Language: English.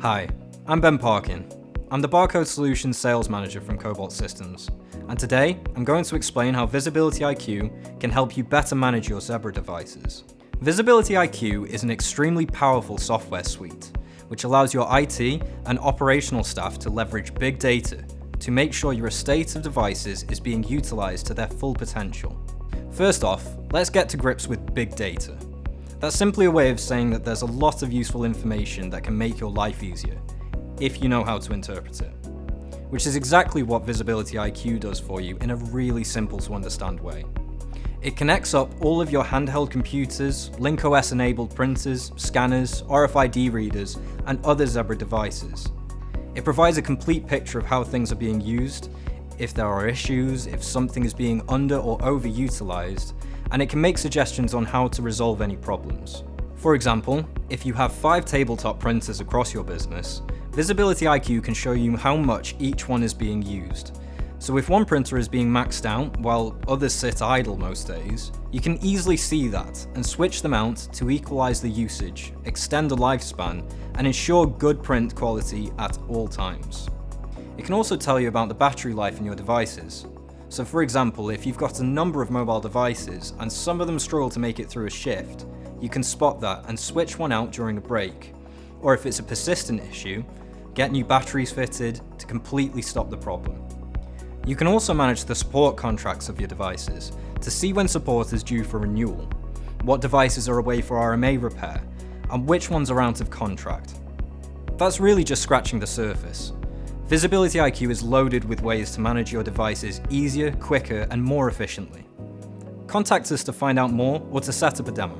Hi, I'm Ben Parkin. I'm the Barcode Solutions Sales Manager from Cobalt Systems, and today I'm going to explain how VisibilityIQ can help you better manage your Zebra devices. VisibilityIQ is an extremely powerful software suite, which allows your IT and operational staff to leverage big data to make sure your estate of devices is being utilized to their full potential. First off, let's get to grips with big data. That's simply a way of saying that there's a lot of useful information that can make your life easier, if you know how to interpret it. Which is exactly what VisibilityIQ does for you in a really simple to understand way. It connects up all of your handheld computers, LinkOS-enabled printers, scanners, RFID readers, and other Zebra devices. It provides a complete picture of how things are being used, if there are issues, if something is being under or overutilized, and it can make suggestions on how to resolve any problems. For example, if you have 5 tabletop printers across your business, VisibilityIQ can show you how much each one is being used. So if one printer is being maxed out while others sit idle most days, you can easily see that and switch them out to equalize the usage, extend the lifespan, and ensure good print quality at all times. It can also tell you about the battery life in your devices. So for example, if you've got a number of mobile devices and some of them struggle to make it through a shift, you can spot that and switch one out during a break. Or if it's a persistent issue, get new batteries fitted to completely stop the problem. You can also manage the support contracts of your devices to see when support is due for renewal, what devices are away for RMA repair, and which ones are out of contract. That's really just scratching the surface. VisibilityIQ is loaded with ways to manage your devices easier, quicker, and more efficiently. Contact us to find out more or to set up a demo.